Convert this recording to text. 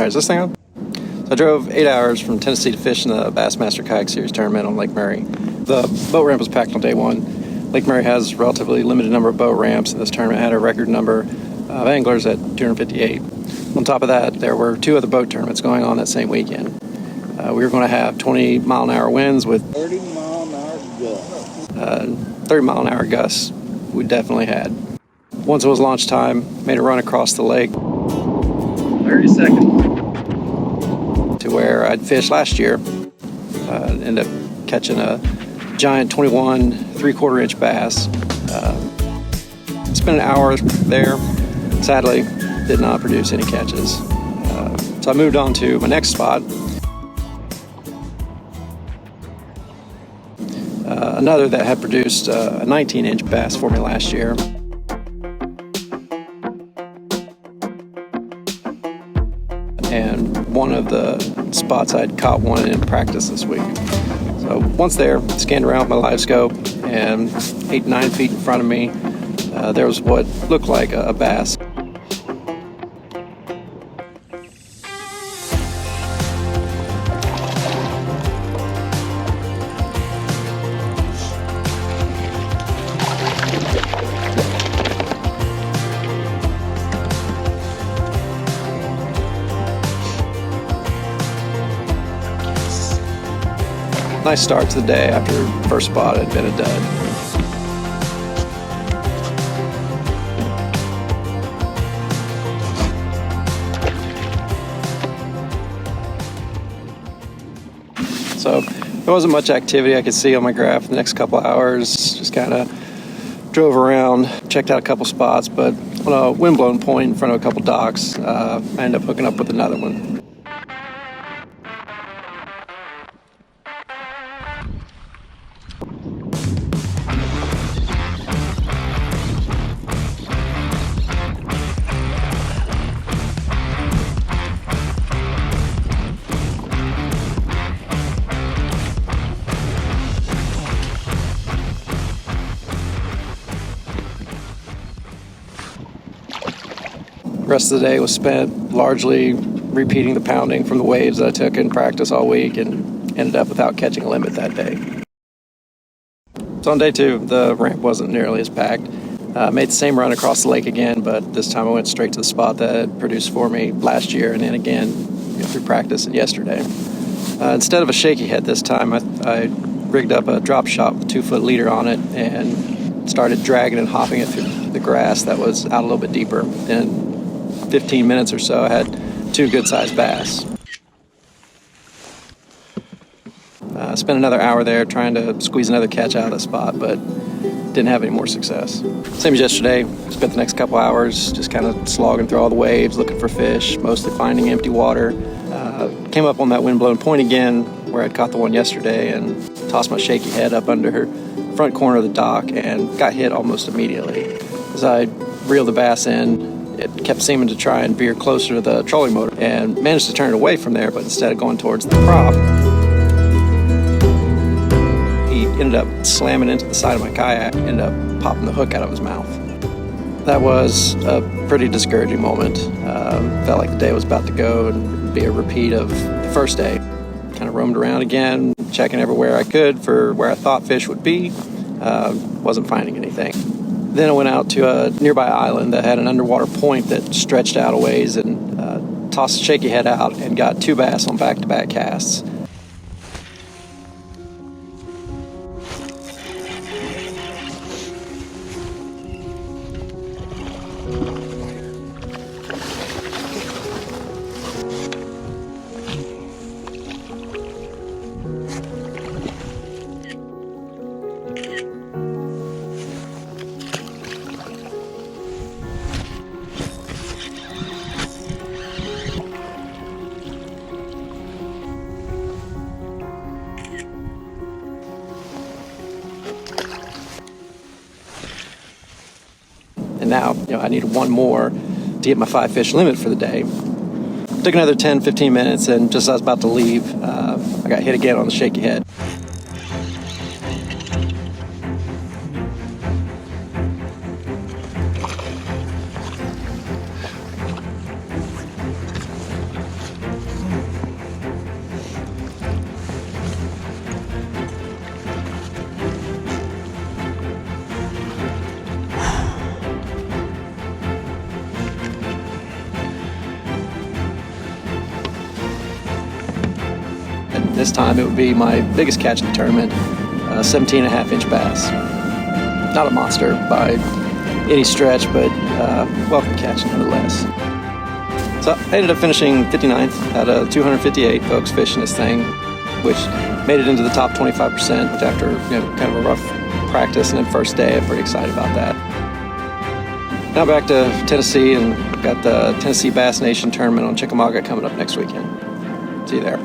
Alright, is this thing on? So I drove 8 hours from Tennessee to fish in the Bassmaster Kayak Series tournament on Lake Murray. The boat ramp was packed on day one. Lake Murray has a relatively limited number of boat ramps, and this tournament had a record number of anglers at 258. On top of that, there were 2 other boat tournaments going on that same weekend. We were going to have 20-mile-an-hour winds with 30-mile-an-hour gusts. 30-mile-an-hour gusts. We definitely had. Once it was launch time, made a run across the lake. 30 seconds. To where I'd fished last year. Ended up catching a giant 21 3/4 inch bass. Spent an hour there. Sadly, did not produce any catches. So I moved on to my next spot. Another that had produced a 19-inch bass for me last year. And one of the spots I'd caught one in practice this week. So once there, scanned around with my live scope, and 8-9 feet in front of me, there was what looked like a bass. Nice start to the day after first spot had been a dud. So there wasn't much activity I could see on my graph the next couple hours. Just kind of drove around, checked out a couple spots, but on a windblown point in front of a couple docks, I ended up hooking up with another one. The rest of the day was spent largely repeating the pounding from the waves that I took in practice all week, and ended up without catching a limit that day. So on day 2, the ramp wasn't nearly as packed. Made the same run across the lake again, but this time I went straight to the spot that had produced for me last year, and then again through practice and yesterday. Instead of a shaky head this time, I rigged up a drop shot with a 2-foot leader on it and started dragging and hopping it through the grass that was out a little bit deeper. In 15 minutes or so, I had 2 good-sized bass. Spent another hour there trying to squeeze another catch out of the spot, but didn't have any more success. Same as yesterday, spent the next couple hours just kind of slogging through all the waves, looking for fish, mostly finding empty water. Came up on that windblown point again, where I'd caught the one yesterday, and tossed my shaky head up under her front corner of the dock and got hit almost immediately. As I reeled the bass in, it kept seeming to try and veer closer to the trolling motor, and managed to turn it away from there, but instead of going towards the prop, he ended up slamming into the side of my kayak, ended up popping the hook out of his mouth. That was a pretty discouraging moment. Felt like the day was about to go and be a repeat of the first day. Kind of roamed around again, checking everywhere I could for where I thought fish would be. Wasn't finding anything. Then I went out to a nearby island that had an underwater point that stretched out a ways, and tossed the shaky head out and got 2 bass on back-to-back casts. And now, I needed one more to hit my 5 fish limit for the day. Took another 10-15 minutes, and just as I was about to leave, I got hit again on the shaky head. This time it would be my biggest catch of the tournament, 17.5-inch bass. Not a monster by any stretch, but welcome catch nonetheless. So I ended up finishing 59th out of 258 folks fishing this thing, which made it into the top 25% after kind of a rough practice and then first day. I'm pretty excited about that. Now back to Tennessee, and got the Tennessee Bass Nation tournament on Chickamauga coming up next weekend. See you there.